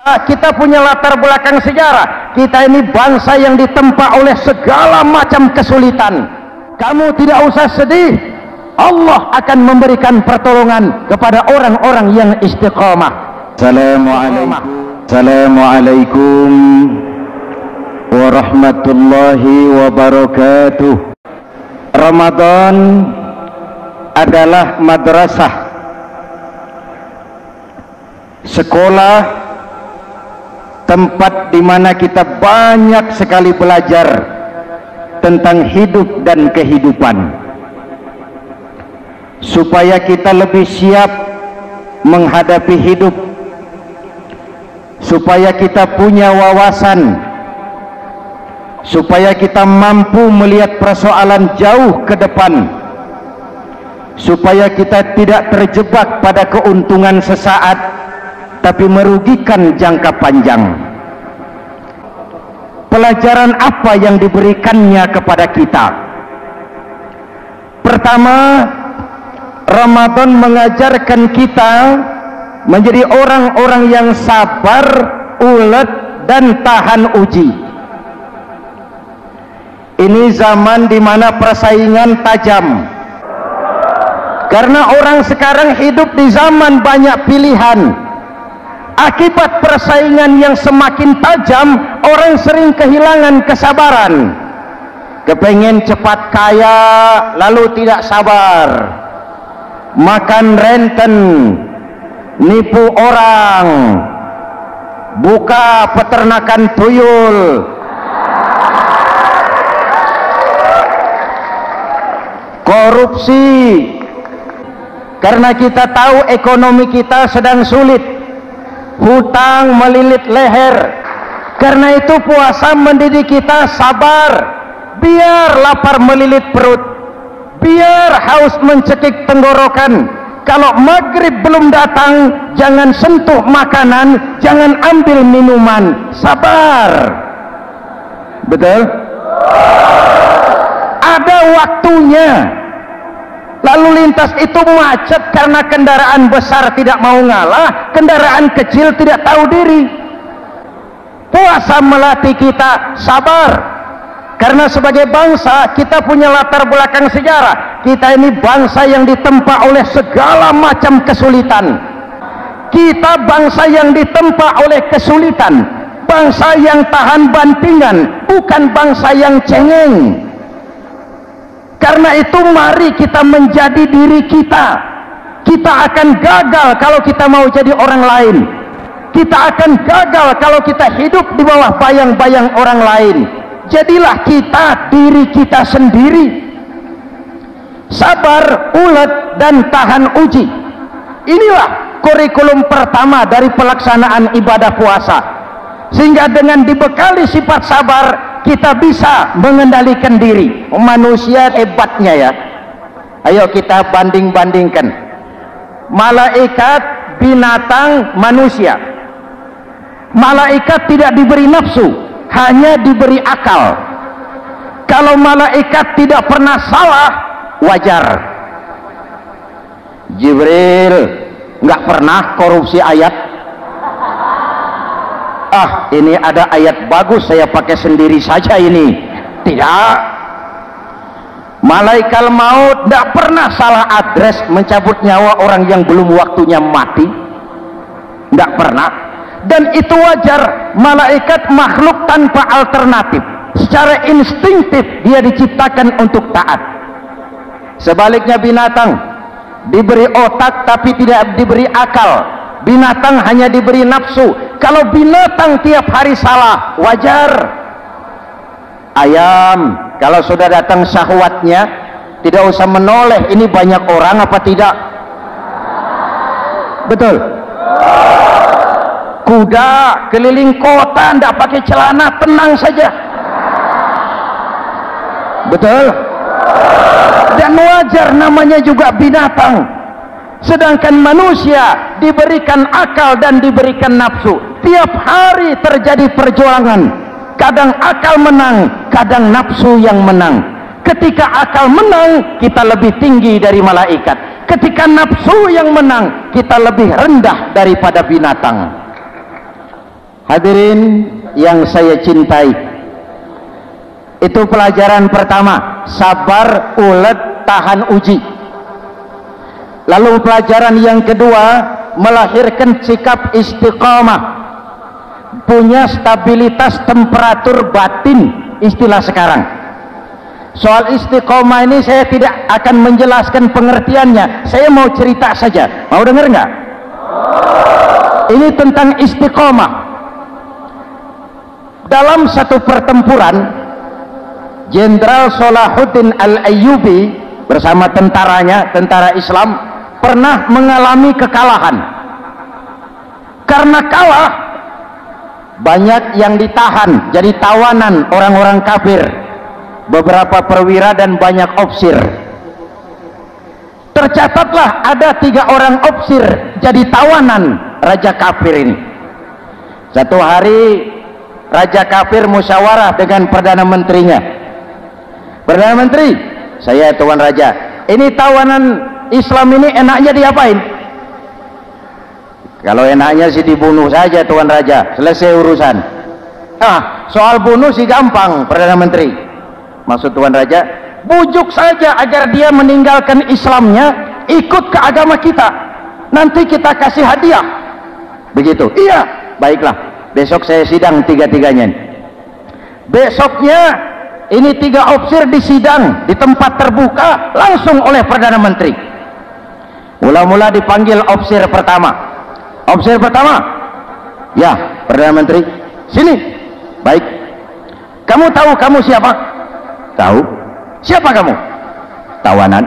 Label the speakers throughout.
Speaker 1: Kita punya latar belakang sejarah. Kita ini bangsa yang ditempa oleh segala macam kesulitan. Kamu tidak usah sedih, Allah akan memberikan pertolongan kepada orang-orang yang istiqamah.
Speaker 2: Assalamualaikum warahmatullahi wabarakatuh. Ramadan adalah madrasah, sekolah, tempat di mana kita banyak sekali belajar tentang hidup dan kehidupan, supaya kita lebih siap menghadapi hidup, supaya kita punya wawasan, supaya kita mampu melihat persoalan jauh ke depan, supaya kita tidak terjebak pada keuntungan sesaat tapi merugikan jangka panjang. Pelajaran apa yang diberikannya kepada kita? Pertama, Ramadan mengajarkan kita menjadi orang-orang yang sabar, ulet, dan tahan uji. Ini zaman di mana persaingan tajam, karena orang sekarang hidup di zaman banyak pilihan. Akibat persaingan yang semakin tajam, orang sering kehilangan kesabaran. Kepengen cepat kaya, lalu tidak sabar, makan renten, nipu orang, buka peternakan tuyul, korupsi. Karena kita tahu ekonomi kita sedang sulit, hutang melilit leher. Karena itu puasa mendidik kita sabar. Biar lapar melilit perut, biar haus mencekik tenggorokan. Kalau maghrib belum datang, jangan sentuh makanan, jangan ambil minuman. Sabar. Betul? Ada waktunya. Lalu lintas itu macet karena kendaraan besar tidak mau ngalah, kendaraan kecil tidak tahu diri. Puasa melatih kita sabar, karena sebagai bangsa kita punya latar belakang sejarah. Kita ini bangsa yang ditempa oleh segala macam kesulitan. Kita bangsa yang ditempa oleh kesulitan, bangsa yang tahan bantingan, bukan bangsa yang cengeng. Karena itu mari kita menjadi diri kita. Kita akan gagal kalau kita mau jadi orang lain. Kita akan gagal kalau kita hidup di bawah bayang-bayang orang lain. Jadilah kita diri kita sendiri. Sabar, ulet, dan tahan uji. Inilah kurikulum pertama dari pelaksanaan ibadah puasa. Sehingga dengan dibekali sifat sabar, kita bisa mengendalikan diri. Manusia hebatnya ya. Ayo kita banding-bandingkan malaikat, binatang, manusia. Malaikat tidak diberi nafsu, hanya diberi akal. Kalau malaikat tidak pernah salah, wajar. Jibril nggak pernah korupsi ayat. Ini ada ayat bagus, saya pakai sendiri saja ini. Tidak. Malaikat maut tidak pernah salah adres mencabut nyawa orang yang belum waktunya mati. Tidak pernah. Dan itu wajar. Malaikat makhluk tanpa alternatif. Secara instingtif dia diciptakan untuk taat. Sebaliknya binatang diberi otak tapi tidak diberi akal. Binatang hanya diberi nafsu. Kalau binatang tiap hari salah, wajar. Ayam kalau sudah datang syahwatnya, tidak usah menoleh ini banyak orang apa tidak. Betul. Kuda keliling kota tidak pakai celana, tenang saja. Betul. Dan wajar, namanya juga binatang. Sedangkan manusia diberikan akal dan diberikan nafsu. Tiap hari terjadi perjuangan. Kadang akal menang, kadang nafsu yang menang. Ketika akal menang, kita lebih tinggi dari malaikat. Ketika nafsu yang menang, kita lebih rendah daripada binatang.
Speaker 1: Hadirin yang saya cintai, itu pelajaran pertama, sabar, ulet, tahan uji. Lalu pelajaran yang kedua, melahirkan sikap istiqamah, punya stabilitas temperatur batin, istilah sekarang. Soal istiqamah ini saya tidak akan menjelaskan pengertiannya, saya mau cerita saja. Mau dengar nggak? Ini tentang istiqamah. Dalam satu pertempuran, Jenderal Salahuddin Al-Ayyubi bersama tentaranya, tentara Islam, pernah mengalami kekalahan. Karena kalah, banyak yang ditahan jadi tawanan orang-orang kafir, beberapa perwira dan banyak ofsir. Tercatatlah ada 3 orang ofsir jadi tawanan raja kafir ini. Satu hari raja kafir musyawarah dengan perdana menterinya. Perdana menteri, saya tuan raja, ini tawanan Islam ini enaknya diapain? Kalau enaknya sih dibunuh saja tuan raja, selesai urusan. Soal bunuh sih gampang perdana menteri. Maksud tuan raja, bujuk saja agar dia meninggalkan Islamnya, ikut ke agama kita, nanti kita kasih hadiah. Begitu? Iya, baiklah, besok saya sidang 3-3-nya. Besoknya ini 3 ofsir disidang di tempat terbuka langsung oleh perdana menteri. Mula-mula dipanggil ofsir pertama. Ofsir pertama, ya perdana menteri, sini. Baik, kamu tahu kamu siapa? Tahu. Siapa kamu? Tawanan.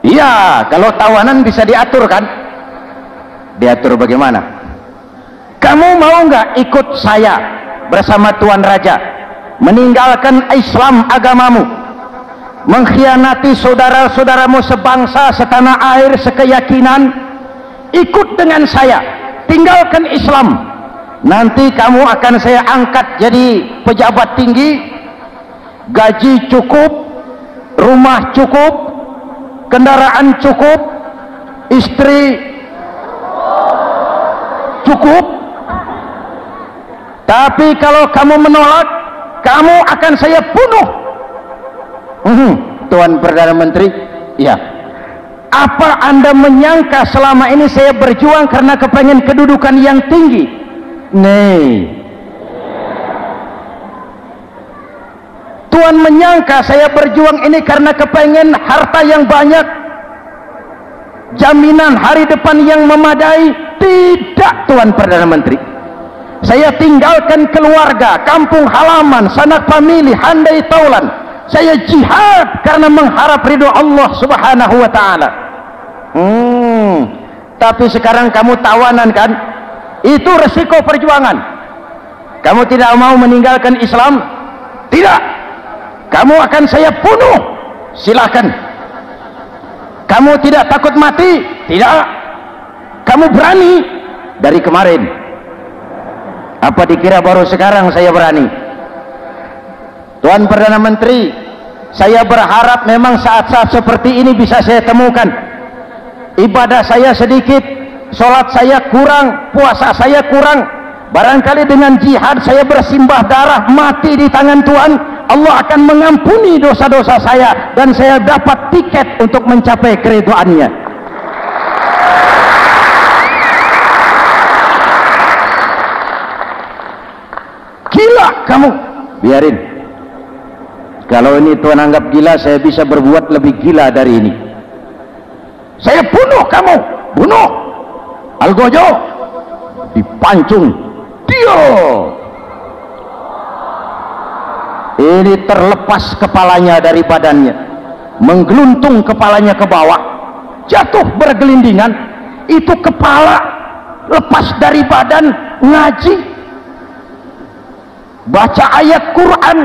Speaker 1: Iya, kalau tawanan bisa diatur kan? Diatur bagaimana? Kamu mau nggak ikut saya bersama tuan raja meninggalkan Islam agamamu, mengkhianati saudara-saudaramu sebangsa, setanah air, sekeyakinan, ikut dengan saya, tinggalkan Islam, nanti kamu akan saya angkat jadi pejabat tinggi, gaji cukup, rumah cukup, kendaraan cukup, istri cukup. Tapi kalau kamu menolak, kamu akan saya bunuh. Tuan Perdana Menteri, ya. Apa Anda menyangka selama ini saya berjuang karena kepengen kedudukan yang tinggi? Nih, Tuan menyangka saya berjuang ini karena kepengen harta yang banyak, jaminan hari depan yang memadai? Tidak, Tuan Perdana Menteri. Saya tinggalkan keluarga, kampung halaman, sanak famili, handai taulan. Saya jihad karena mengharap ridho Allah Subhanahu wa ta'ala. Tapi sekarang kamu tawanan kan? Itu resiko perjuangan. Kamu tidak mau meninggalkan Islam? Tidak. Kamu akan saya bunuh. Silakan. Kamu tidak takut mati? Tidak. Kamu berani? Dari kemarin. Apa dikira baru sekarang saya berani? Tuan Perdana Menteri, saya berharap memang saat-saat seperti ini bisa saya temukan. Ibadah saya sedikit, sholat saya kurang, puasa saya kurang. Barangkali dengan jihad saya bersimbah darah, mati di tangan Tuhan, Allah akan mengampuni dosa-dosa saya dan saya dapat tiket untuk mencapai keridhaannya. Gila kamu, biarin. Kalau ini Tuhan anggap gila, saya bisa berbuat lebih gila dari ini. Saya bunuh kamu, bunuh. Algojo dipancung, dio. Ini terlepas kepalanya dari badannya, menggeluntung kepalanya ke bawah, jatuh bergelindingan. Itu kepala lepas dari badan, ngaji, baca ayat Quran,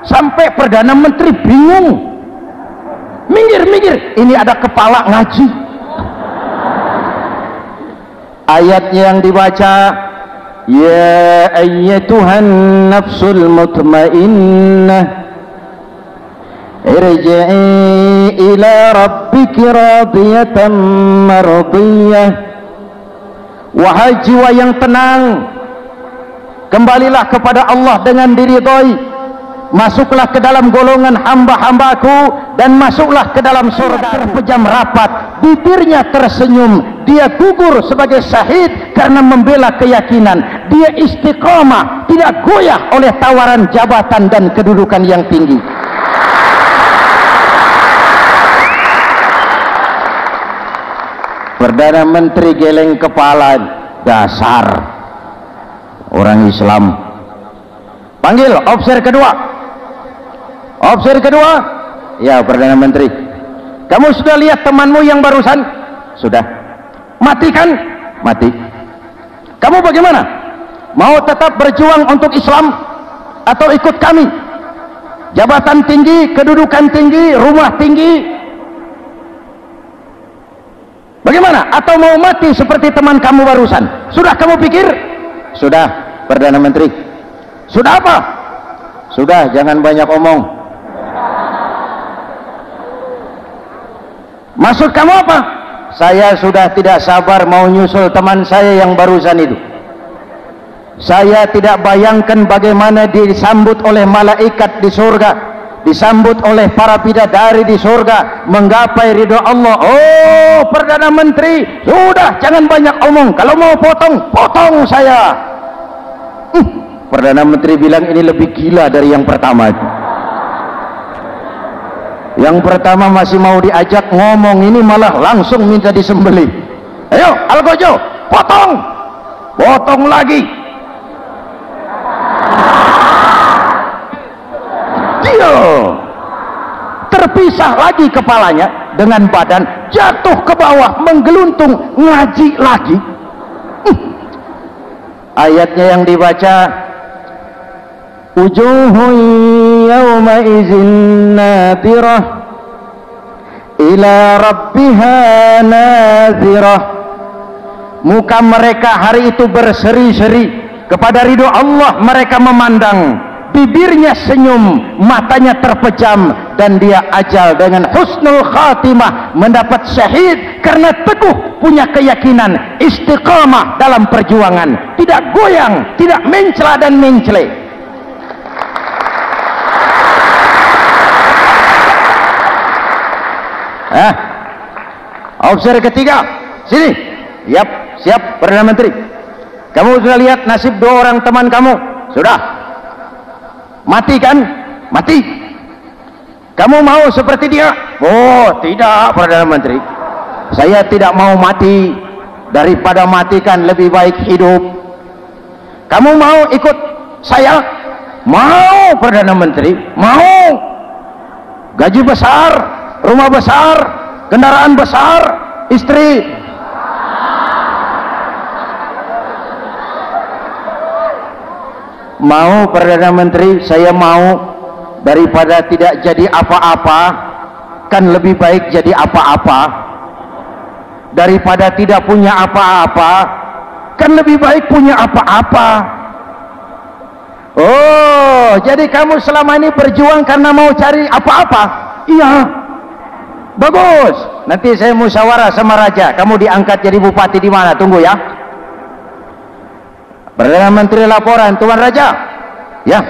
Speaker 1: sampai Perdana Menteri bingung. Minggir, ini ada kepala ngaji. Ayatnya yang dibaca, ya ayyatuhan nafsul mutmainnah irji'i ila rabbiki radiyatan mardiyah. Wahai jiwa yang tenang, kembalilah kepada Allah dengan diridhoi, masuklah ke dalam golongan hamba-hambaku, dan masuklah ke dalam surga. Terpejam rapat, bibirnya tersenyum, dia gugur sebagai syahid karena membela keyakinan. Dia istiqamah, tidak goyah oleh tawaran jabatan dan kedudukan yang tinggi. Perdana Menteri geleng kepala, dasar orang Islam. Panggil officer kedua. Officer kedua, ya Perdana Menteri, kamu sudah lihat temanmu yang barusan? Sudah. Mati kan? Mati. Kamu bagaimana? Mau tetap berjuang untuk Islam atau ikut kami? Jabatan tinggi, kedudukan tinggi, rumah tinggi, bagaimana? Atau mau mati seperti teman kamu barusan? Sudah kamu pikir? Sudah, Perdana Menteri. Sudah apa? Sudah, jangan banyak omong. Maksud kamu apa? Saya sudah tidak sabar mau nyusul teman saya yang barusan itu. Saya tidak bayangkan bagaimana disambut oleh malaikat di surga, disambut oleh para bidadari di surga, menggapai ridho Allah. Oh, Perdana Menteri, sudah jangan banyak omong. Kalau mau potong, potong saya. Perdana Menteri bilang ini lebih gila dari yang pertama itu. Yang pertama masih mau diajak ngomong, ini malah langsung minta disembelih. Ayo Algojo, potong, potong lagi. Dia terpisah lagi kepalanya dengan badan, jatuh ke bawah, menggeluntung, ngaji lagi. Ayatnya yang dibaca, wujuhun yawma izin nadirah ila rabbiha nazirah. Muka mereka hari itu berseri-seri kepada ridho Allah. Mereka memandang, bibirnya senyum, matanya terpejam, dan dia ajal dengan husnul khatimah, mendapat syahid karena teguh punya keyakinan, istiqamah dalam perjuangan, tidak goyang, tidak mencela dan mencele. Officer ketiga, sini. Yap, siap Perdana Menteri. Kamu sudah lihat nasib dua orang teman kamu? Sudah. Mati kan? Mati. Kamu mau seperti dia? Oh, tidak Perdana Menteri. Saya tidak mau mati. Daripada mati kan lebih baik hidup. Kamu mau ikut saya? Mau Perdana Menteri? Mau. Gaji besar, rumah besar, kendaraan besar, istri. Mau Perdana Menteri, saya mau. Daripada tidak jadi apa-apa, kan lebih baik jadi apa-apa. Daripada tidak punya apa-apa, kan lebih baik punya apa-apa. Oh, jadi kamu selama ini berjuang karena mau cari apa-apa? Iya. Bagus. Nanti saya musyawarah sama raja. Kamu diangkat jadi bupati di mana? Tunggu ya. Perdana Menteri laporan, Tuan Raja. Ya.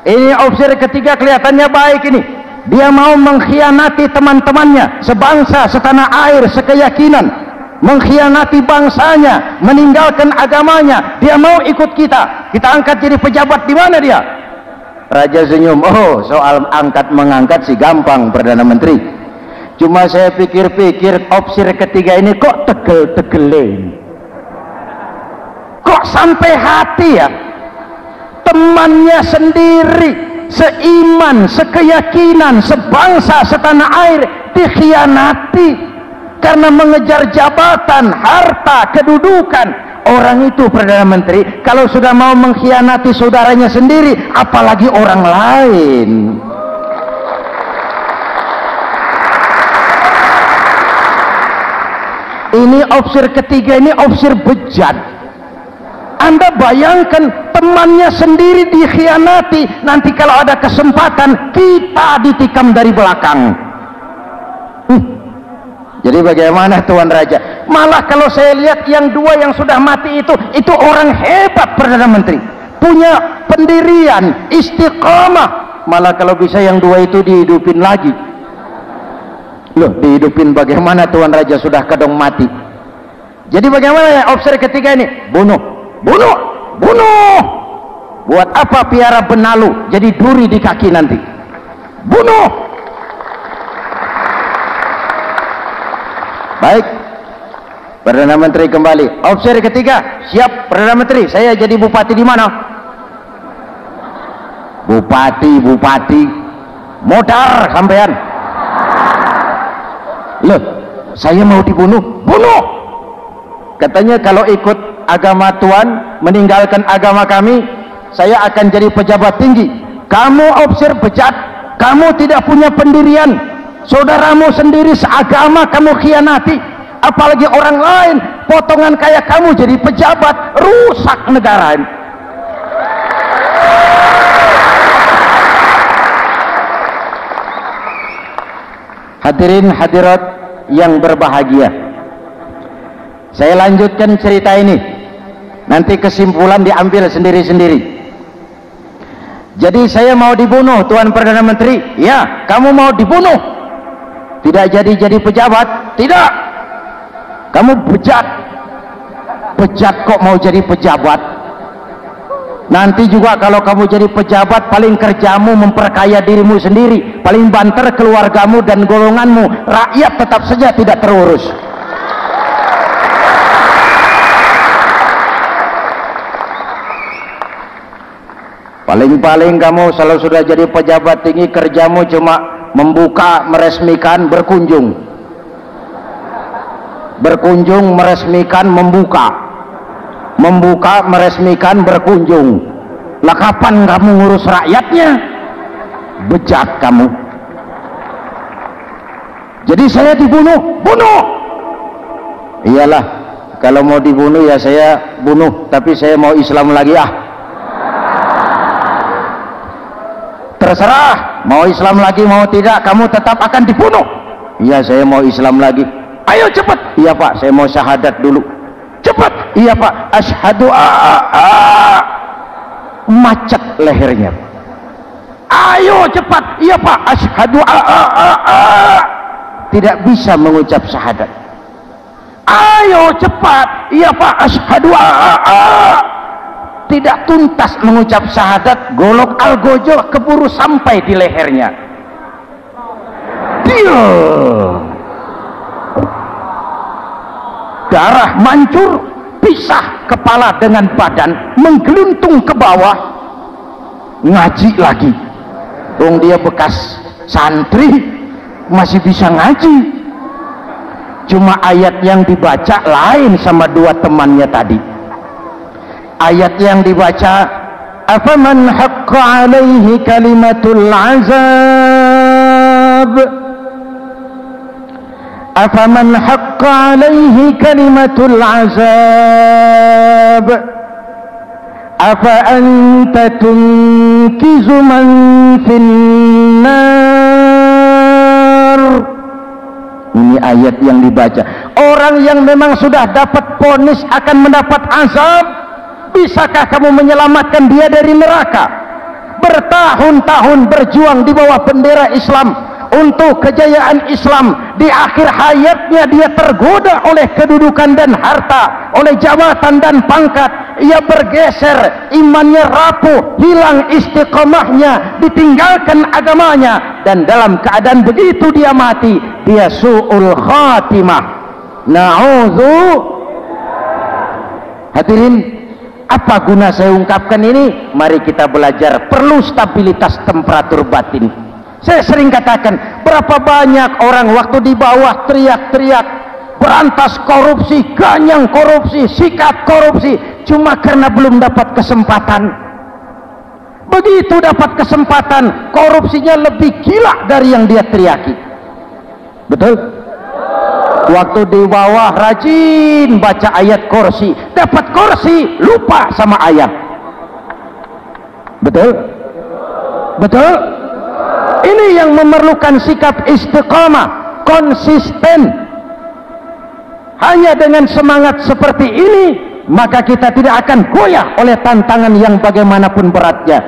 Speaker 1: Ini officer ketiga kelihatannya baik ini. Dia mau mengkhianati teman-temannya, sebangsa, setanah air, sekeyakinan. Mengkhianati bangsanya, meninggalkan agamanya. Dia mau ikut kita. Kita angkat jadi pejabat, di mana dia? Raja senyum. Oh, soal angkat mengangkat sih gampang Perdana Menteri. Cuma saya pikir-pikir officer ketiga ini kok tegel-tegelin. Kok sampai hati ya? Temannya sendiri, seiman, sekeyakinan, sebangsa, setanah air, dikhianati karena mengejar jabatan, harta, kedudukan. Orang itu Perdana Menteri kalau sudah mau mengkhianati saudaranya sendiri, apalagi orang lain. Ini officer ketiga, ini officer bejat. Anda bayangkan temannya sendiri dikhianati, nanti kalau ada kesempatan kita ditikam dari belakang. Jadi bagaimana Tuan Raja? Malah kalau saya lihat yang dua yang sudah mati itu orang hebat Perdana Menteri. punya pendirian, istiqamah. Malah kalau bisa yang dua itu dihidupin lagi. Loh, dihidupin bagaimana? Tuan Raja sudah kedong mati. Jadi bagaimana ya opsi ketiga ini? Bunuh, bunuh, bunuh. Buat apa piara benalu jadi duri di kaki nanti? Bunuh. Baik, Perdana Menteri kembali. Opsi ketiga, siap Perdana Menteri. Saya jadi bupati di mana? Bupati modar sampean. Loh, saya mau dibunuh. Bunuh. Katanya kalau ikut agama Tuhan, meninggalkan agama kami, saya akan jadi pejabat tinggi. Kamu opsir bejat, kamu tidak punya pendirian, saudaramu sendiri seagama kamu khianati, apalagi orang lain potongan kayak kamu jadi pejabat, rusak negara ini. Hadirin hadirat yang berbahagia, saya lanjutkan cerita ini, nanti kesimpulan diambil sendiri-sendiri. Jadi saya mau dibunuh Tuan Perdana Menteri. Ya, kamu mau dibunuh. Tidak jadi pejabat. Tidak. Kamu bejat. Bejat kok mau jadi pejabat. Nanti juga kalau kamu jadi pejabat, paling kerjamu memperkaya dirimu sendiri, paling banter keluargamu dan golonganmu. Rakyat tetap saja tidak terurus. Paling-paling kamu kalau sudah jadi pejabat tinggi, kerjamu cuma membuka, meresmikan, berkunjung, meresmikan, membuka, meresmikan, berkunjung. Lah kapan kamu ngurus rakyatnya? Bejat kamu. Jadi saya dibunuh, bunuh. Iyalah, kalau mau dibunuh ya saya bunuh, tapi saya mau Islam lagi ah. Terserah, mau Islam lagi mau tidak, kamu tetap akan dibunuh. Iya, saya mau Islam lagi. Ayo cepat. Iya Pak, saya mau syahadat dulu. Cepat. Iya Pak, asyhadu macet lehernya. Ayo cepat. Iya Pak, asyhadu tidak bisa mengucap syahadat. Ayo cepat. Iya Pak, asyhadu tidak tuntas mengucap syahadat, golok algojo keburu sampai di lehernya. Dia darah mancur, pisah kepala dengan badan, menggeluntung ke bawah. Ngaji lagi. Dia bekas santri, masih bisa ngaji. Cuma ayat yang dibaca lain sama dua temannya tadi. Ayat yang dibaca, afaman haqqa alaihi kalimatul azab, afaman haqqa alaihi kalimatul azab, afa anta tunkizu man finnar. Ini ayat yang dibaca. Orang yang memang sudah dapat vonis akan mendapat azab, bisakah kamu menyelamatkan dia dari neraka? Bertahun-tahun berjuang di bawah bendera Islam untuk kejayaan Islam, di akhir hayatnya dia tergoda oleh kedudukan dan harta, oleh jabatan dan pangkat. Ia bergeser, imannya rapuh, hilang istiqomahnya, ditinggalkan agamanya, dan dalam keadaan begitu dia mati. Dia su'ul khatimah. Na'udzu. Hadirin, apa guna saya ungkapkan ini? Mari kita belajar, perlu stabilitas temperatur batin. Saya sering katakan, berapa banyak orang waktu di bawah teriak-teriak berantas korupsi, ganyang korupsi, sikat korupsi, cuma karena belum dapat kesempatan. Begitu dapat kesempatan, korupsinya lebih gila dari yang dia teriaki. Betul? Waktu di bawah rajin baca ayat kursi, dapat kursi, lupa sama ayat. Betul? Betul? Ini yang memerlukan sikap istiqamah, konsisten. Hanya dengan semangat seperti ini maka kita tidak akan goyah oleh tantangan yang bagaimanapun beratnya.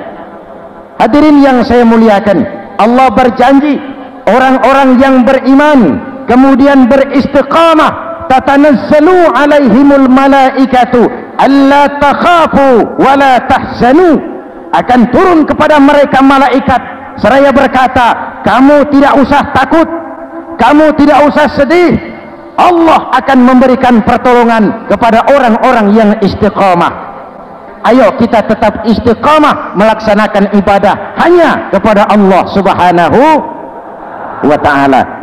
Speaker 1: Hadirin yang saya muliakan, Allah berjanji orang-orang yang beriman kemudian beristiqamah, tatanazzalu alaihimul malaikatu alla takhafu wa la tahzanu, akan turun kepada mereka malaikat seraya berkata, kamu tidak usah takut, kamu tidak usah sedih, Allah akan memberikan pertolongan kepada orang-orang yang istiqamah. Ayo kita tetap istiqamah melaksanakan ibadah hanya kepada Allah Subhanahu wa ta'ala.